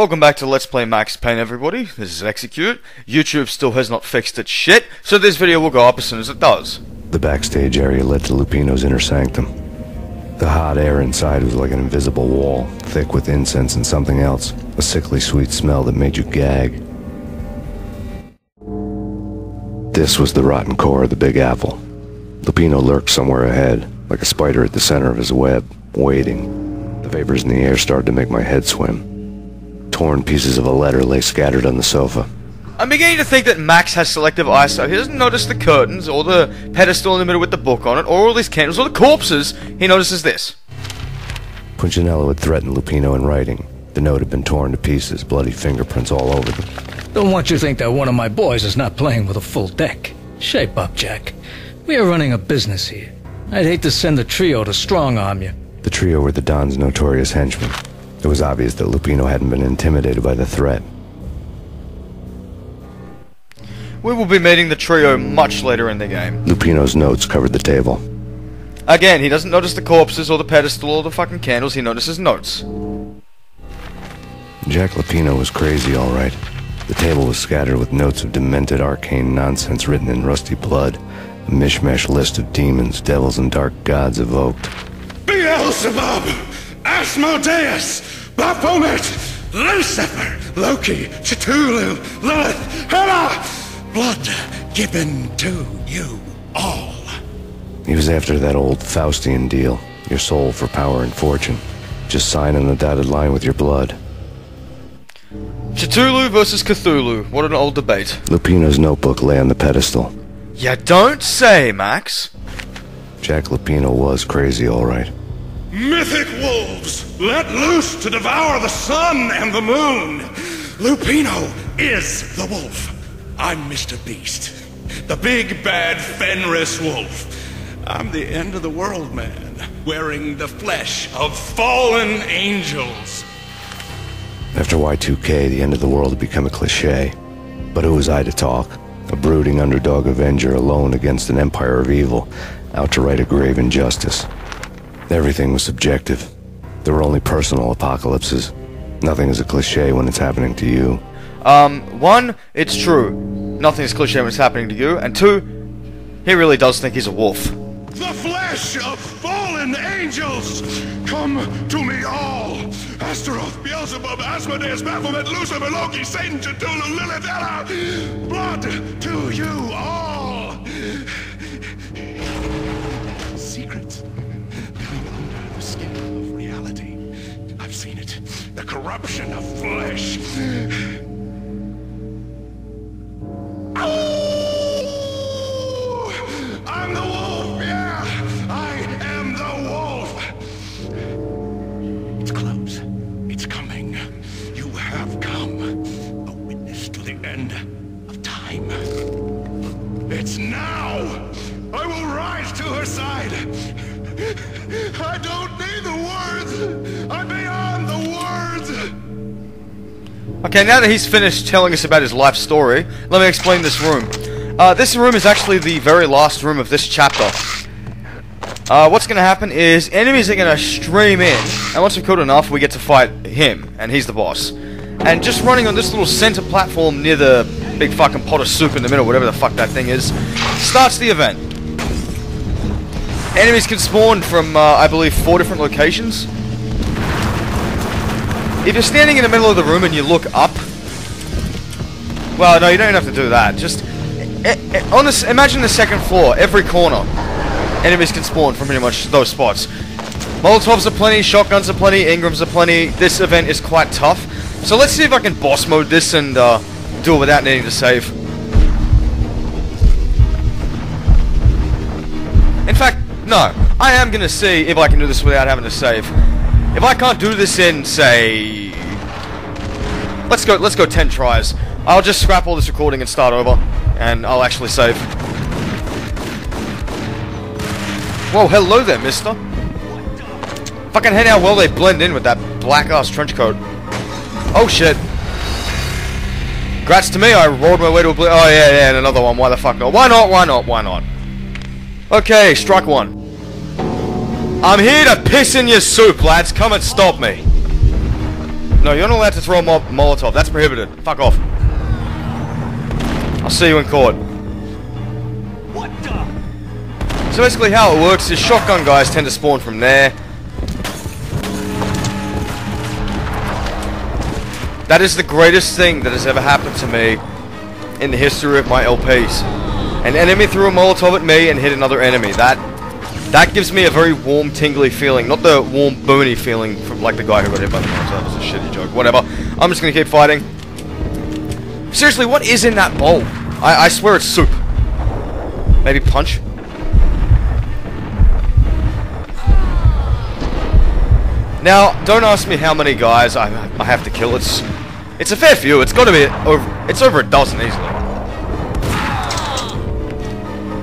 Welcome back to Let's Play Max Payne, everybody. This is Execute. YouTube still has not fixed its shit, so this video will go up as soon as it does. The backstage area led to Lupino's inner sanctum. The hot air inside was like an invisible wall, thick with incense and something else, a sickly sweet smell that made you gag. This was the rotten core of the Big Apple. Lupino lurked somewhere ahead, like a spider at the center of his web, waiting. The vapors in the air started to make my head swim. Torn pieces of a letter lay scattered on the sofa. I'm beginning to think that Max has selective eyesight. He doesn't notice the curtains, or the pedestal in the middle with the book on it, or all these candles, or the corpses. He notices this. Punchinello had threatened Lupino in writing. The note had been torn to pieces, bloody fingerprints all over them. Don't want you to think that one of my boys is not playing with a full deck. Shape up, Jack. We are running a business here. I'd hate to send the trio to strong-arm you. The trio were the Don's notorious henchmen. It was obvious that Lupino hadn't been intimidated by the threat. We will be meeting the trio much later in the game. Lupino's notes covered the table. Again, he doesn't notice the corpses, or the pedestal, or the fucking candles. He notices notes. Jack Lupino was crazy, all right. The table was scattered with notes of demented arcane nonsense written in rusty blood. A mishmash list of demons, devils, and dark gods evoked. Beelzebub! Asmodeus! Baphomet! Lucifer! Loki! Cthulhu! Lilith! Hela! Blood given to you all. He was after that old Faustian deal. Your soul for power and fortune. Just sign on the dotted line with your blood. Cthulhu versus Cthulhu. What an old debate. Lupino's notebook lay on the pedestal. You don't say, Max. Jack Lupino was crazy, all right. Mythic wolves, let loose to devour the sun and the moon. Lupino is the wolf. I'm Mr. Beast, the big bad Fenris wolf. I'm the end of the world man, wearing the flesh of fallen angels. After Y2K, the end of the world had become a cliché. But who was I to talk? A brooding underdog avenger alone against an empire of evil, out to right a grave injustice. Everything was subjective. There were only personal apocalypses. Nothing is a cliché when it's happening to you. One, it's true. Nothing is cliché when it's happening to you. And two, he really does think he's a wolf. The flesh of fallen angels! Come to me all! Astaroth, Beelzebub, Asmodeus, Baphomet, Lucifer, Loki, Satan, Cthulhu, Lilith, Hela! Blood to you all! Secrets down under the skin of reality. I've seen it. The corruption of flesh. Oh! I'm the wolf, yeah! I am the wolf! It's close. It's coming. You have come. A witness to the end of time. It's now! I will rise to her side! I don't need the words! I'm beyond the words! Okay, now that he's finished telling us about his life story, let me explain this room. This room is actually the very last room of this chapter. What's gonna happen is enemies are gonna stream in, and once we've killed enough, we get to fight him, and he's the boss. And just running on this little center platform near the big fucking pot of soup in the middle, whatever the fuck that thing is, starts the event. Enemies can spawn from, I believe, 4 different locations. If you're standing in the middle of the room and you look up... Well, no, you don't even have to do that. Just... imagine the second floor, every corner. Enemies can spawn from pretty much those spots. Molotovs are plenty, shotguns are plenty, Ingrams are plenty. This event is quite tough. So let's see if I can boss mode this and do it without needing to save. In fact, no. I am gonna see if I can do this without having to save. If I can't do this in, say... Let's go 10 tries. I'll just scrap all this recording and start over. And I'll actually save. Whoa, hello there, mister. Fucking hate how well they blend in with that black-ass trench coat. Oh, shit. Congrats to me, I rolled my way to a blue... Oh, yeah, and another one. Why the fuck not? Why not? Why not? Why not? Okay, strike one. I'm here to piss in your soup, lads. Come and stop me. No, you're not allowed to throw a Molotov. That's prohibited. Fuck off. I'll see you in court. What the? So basically how it works is shotgun guys tend to spawn from there. That is the greatest thing that has ever happened to me in the history of my LPs. An enemy threw a Molotov at me and hit another enemy. That gives me a very warm, tingly feeling. Not the warm, boony feeling from like the guy who got hit by the Molotov. That was a shitty joke. Whatever. I'm just gonna keep fighting. Seriously, what is in that bowl? I swear it's soup. Maybe punch? Now, don't ask me how many guys I have to kill. It's a fair few. It's got to be over a dozen easily.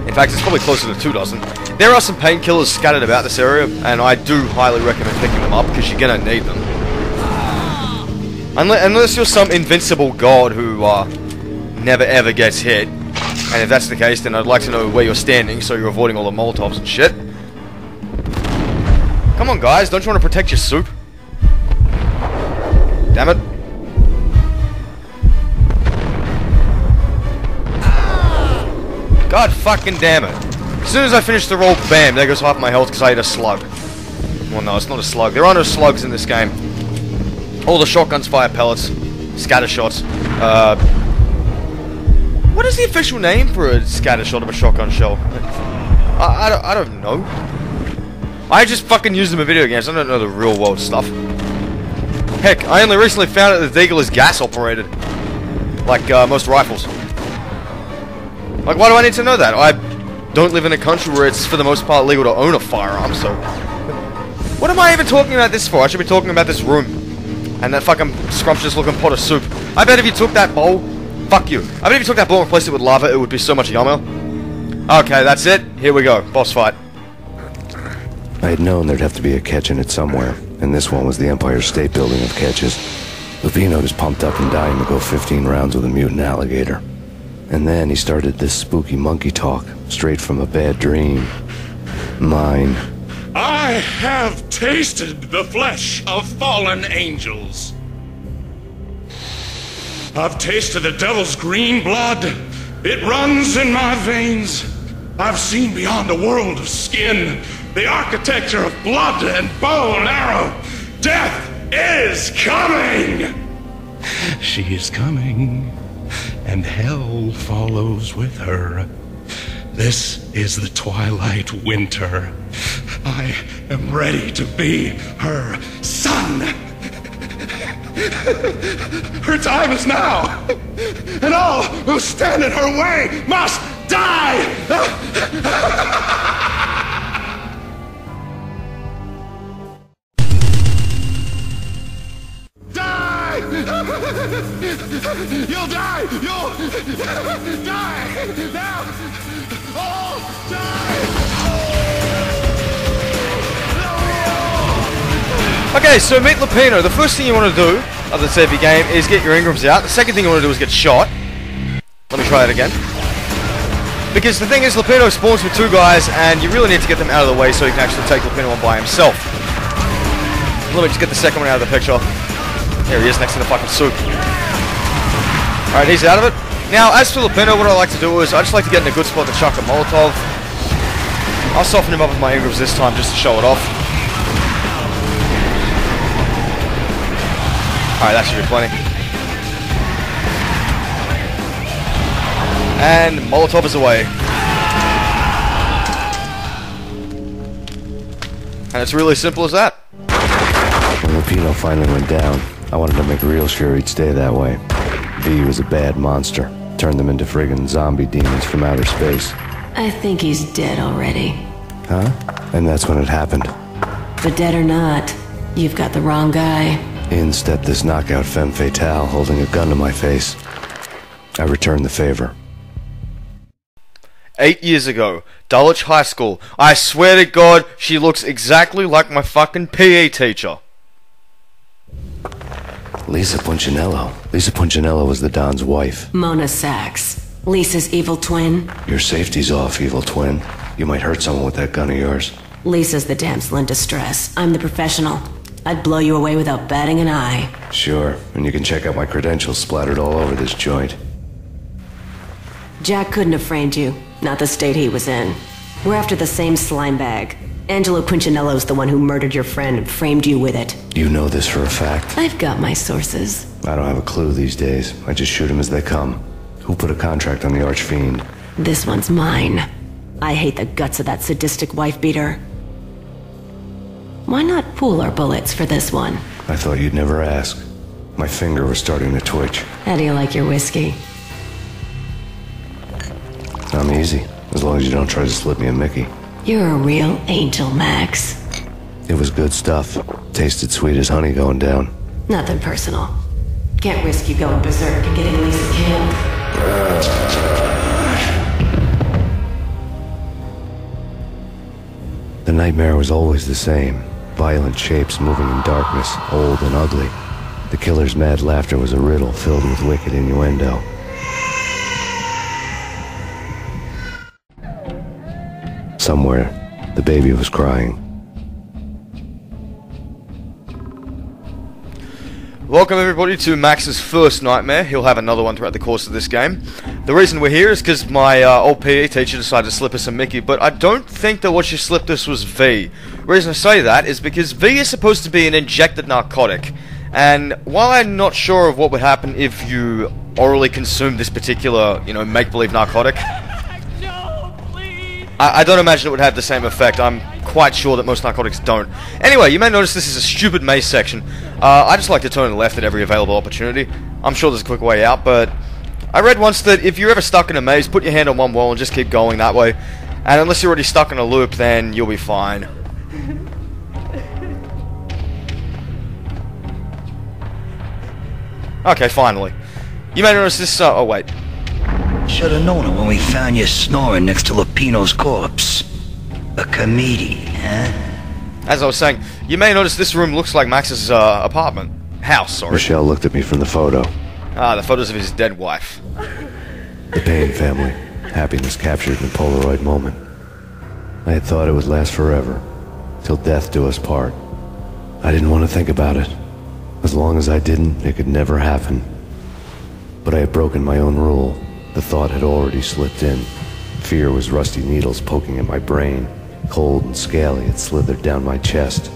In fact, it's probably closer to 2 dozen. There are some painkillers scattered about this area, and I do highly recommend picking them up because you're gonna need them. Unless you're some invincible god who never ever gets hit, and if that's the case, then I'd like to know where you're standing so you're avoiding all the Molotovs and shit. Come on, guys, don't you want to protect your soup? Damn it. God fucking damn it. As soon as I finish the roll, bam, there goes half my health because I ate a slug. Well, no, it's not a slug. There are no slugs in this game. All the shotguns fire pellets, scatter shots. What is the official name for a scatter shot of a shotgun shell? I don't know. I just fucking use them in video games. I don't know the real world stuff. Heck, I only recently found out that the Deagle is gas operated. Like most rifles. Like, why do I need to know that? I don't live in a country where it's for the most part legal to own a firearm, so... What am I even talking about this for? I should be talking about this room. And that fucking scrumptious looking pot of soup. I bet if you took that bowl... Fuck you. I bet if you took that bowl and replaced it with lava, it would be so much yummier. Okay, that's it. Here we go. Boss fight. I had known there'd have to be a catch in it somewhere, and this one was the Empire State Building of catches. Lupino was pumped up and dying to go 15 rounds with a mutant alligator. And then he started this spooky monkey talk, straight from a bad dream. Mine. I have tasted the flesh of fallen angels. I've tasted the devil's green blood. It runs in my veins. I've seen beyond a world of skin, the architecture of blood and bow and arrow. Death is coming! She is coming, and hell follows with her. This is the twilight winter. I am ready to be her son. Her time is now, and all who stand in her way must die! Die! You'll die! You'll die! Now! Oh! Die! Okay, so meet Lupino. The first thing you want to do of the TV game is get your Ingrams out. The second thing you want to do is get shot. Let me try that again. Because the thing is, Lupino spawns with 2 guys, and you really need to get them out of the way so you can actually take Lupino on by himself. Let me just get the second one out of the picture. There he is, next to the fucking soup. Alright, he's out of it. Now, as for Lupino, what I like to do is, I just like to get in a good spot to chuck a Molotov. I'll soften him up with my Ingrams this time just to show it off. Alright, that should be plenty. And Molotov is away. And it's really simple as that. When Lupino finally went down, I wanted to make real sure he'd stay that way. V was a bad monster. Turned them into friggin' zombie demons from outer space. I think he's dead already. Huh? And that's when it happened. But dead or not, you've got the wrong guy. In stepped this knockout femme fatale holding a gun to my face. I returned the favor. 8 years ago, Dulwich High School. I swear to God, she looks exactly like my fucking PE teacher. Lisa Punchinello. Lisa Punchinello was the Don's wife. Mona Sachs. Lisa's evil twin. Your safety's off, evil twin. You might hurt someone with that gun of yours. Lisa's the damsel in distress. I'm the professional. I'd blow you away without batting an eye. Sure, and you can check out my credentials splattered all over this joint. Jack couldn't have framed you, not the state he was in. We're after the same slime bag. Angelo Quincinello's the one who murdered your friend and framed you with it. You know this for a fact. I've got my sources. I don't have a clue these days. I just shoot them as they come. Who put a contract on the Archfiend? This one's mine. I hate the guts of that sadistic wife-beater. Why not pool our bullets for this one? I thought you'd never ask. My finger was starting to twitch. How do you like your whiskey? I'm easy, as long as you don't try to slip me a Mickey. You're a real angel, Max. It was good stuff. Tasted sweet as honey going down. Nothing personal. Can't risk you going berserk and getting Lisa killed. The nightmare was always the same. Violent shapes moving in darkness, old and ugly. The killer's mad laughter was a riddle filled with wicked innuendo. Somewhere, the baby was crying. Welcome everybody to Max's first nightmare. He'll have another one throughout the course of this game. The reason we're here is because my old PE teacher decided to slip us a Mickey, but I don't think that what she slipped us was V. The reason I say that is because V is supposed to be an injected narcotic, and while I'm not sure of what would happen if you orally consumed this particular, make-believe narcotic, I don't imagine it would have the same effect. I'm quite sure that most narcotics don't. Anyway, you may notice this is a stupid maze section. I just like to turn left at every available opportunity. I'm sure there's a quick way out, but I read once that if you're ever stuck in a maze, put your hand on one wall and just keep going that way. And unless you're already stuck in a loop, then you'll be fine. Okay, finally. You may notice this, oh wait. Should have known it when we found you snoring next to Lupino's corpse. A comedian, huh? As I was saying, you may notice this room looks like Max's apartment. House, sorry. Michelle looked at me from the photo. Ah, the photos of his dead wife. The Payne family. Happiness captured in a Polaroid moment. I had thought it would last forever. Till death do us part. I didn't want to think about it. As long as I didn't, it could never happen. But I had broken my own rule. The thought had already slipped in. Fear was rusty needles poking at my brain. Cold and scaly, it slithered down my chest.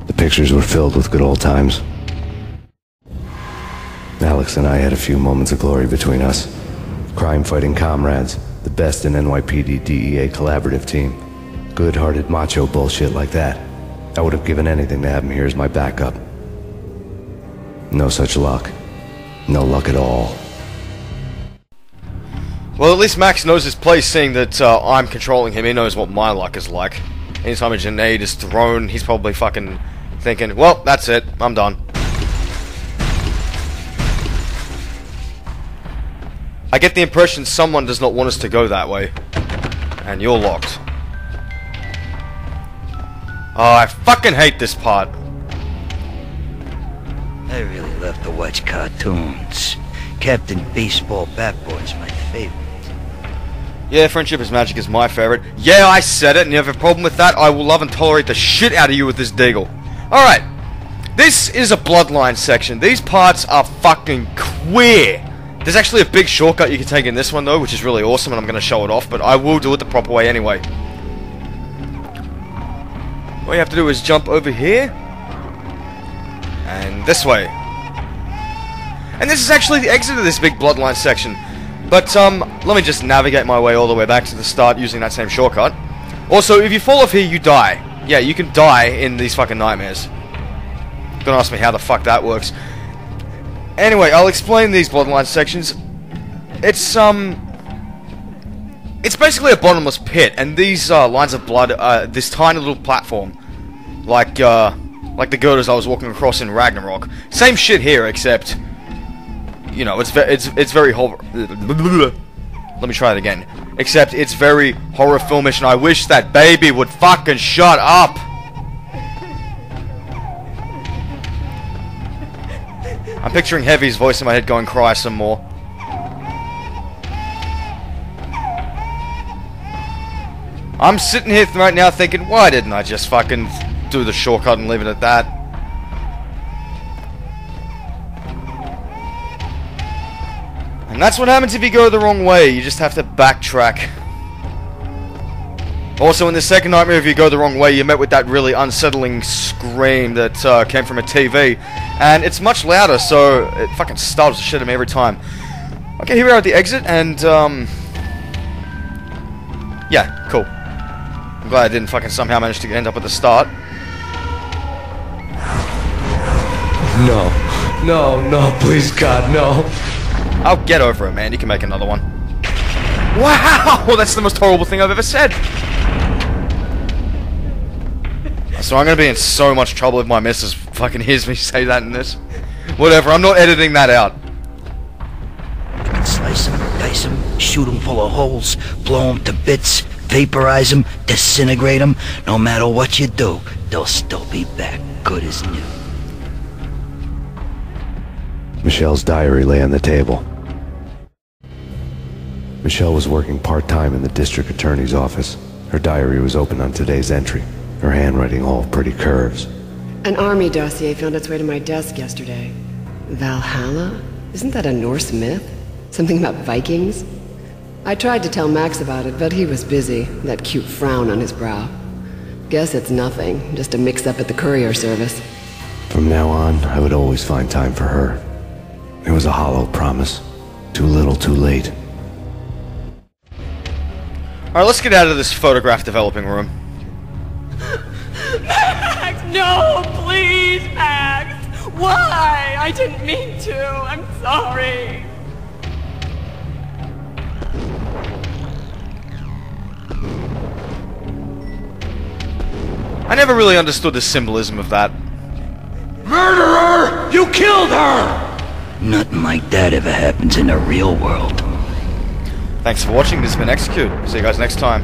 The pictures were filled with good old times. Alex and I had a few moments of glory between us. Crime-fighting comrades, the best in NYPD DEA collaborative team. Good-hearted macho bullshit like that. I would have given anything to have him here as my backup. No such luck. No luck at all. Well, at least Max knows his place, seeing that I'm controlling him. He knows what my luck is like. Anytime a grenade is thrown, he's probably fucking thinking, well, that's it, I'm done. I get the impression someone does not want us to go that way. And you're locked. Oh, I fucking hate this part. I really love to watch cartoons. Captain Baseball Bat Boy's my favorite. Yeah, Friendship is Magic is my favorite. Yeah, I said it, and you have a problem with that, I will love and tolerate the shit out of you with this deagle. Alright, this is a bloodline section. These parts are fucking queer. There's actually a big shortcut you can take in this one, though, which is really awesome, and I'm going to show it off, but I will do it the proper way anyway. All you have to do is jump over here, and this way. And this is actually the exit of this big bloodline section. But, let me just navigate my way all the way back to the start using that same shortcut. Also, if you fall off here, you die. Yeah, you can die in these fucking nightmares. Don't ask me how the fuck that works. Anyway, I'll explain these bloodline sections. It's basically a bottomless pit, and these lines of blood are this tiny little platform, like the girders I was walking across in Ragnarok. Same shit here, except, you know, it's very horror. Let me try it again. Except it's very horror filmish, and I wish that baby would fucking shut up. I'm picturing Heavy's voice in my head going, cry some more. I'm sitting here right now thinking, why didn't I just fucking do the shortcut and leave it at that? And that's what happens if you go the wrong way. You just have to backtrack. Also, in the second nightmare, if you go the wrong way, you're met with that really unsettling scream that came from a TV. And it's much louder, so it fucking startles the shit out of me every time. Okay, here we are at the exit, and, yeah, cool. I'm glad I didn't fucking somehow manage to end up at the start. No, please, God, no. I'll get over it, man. You can make another one. Wow! That's the most horrible thing I've ever said. So I'm gonna be in so much trouble if my missus fucking hears me say that in this. Whatever, I'm not editing that out. Slice them, dice them, shoot them full of holes, blow them to bits, vaporize them, disintegrate them. No matter what you do, they'll still be back good as new. Michelle's diary lay on the table. Michelle was working part-time in the district attorney's office. Her diary was open on today's entry, her handwriting all pretty curves. An army dossier found its way to my desk yesterday. Valhalla? Isn't that a Norse myth? Something about Vikings? I tried to tell Max about it, but he was busy, that cute frown on his brow. Guess it's nothing, just a mix-up at the courier service. From now on, I would always find time for her. It was a hollow promise. Too little, too late. Alright, let's get out of this photograph developing room. Max, no, please, Max. Why? I didn't mean to. I'm sorry. I never really understood the symbolism of that. Murderer! You killed her! Nothing like that ever happens in the real world. Thanks for watching. This has been Execute. See you guys next time.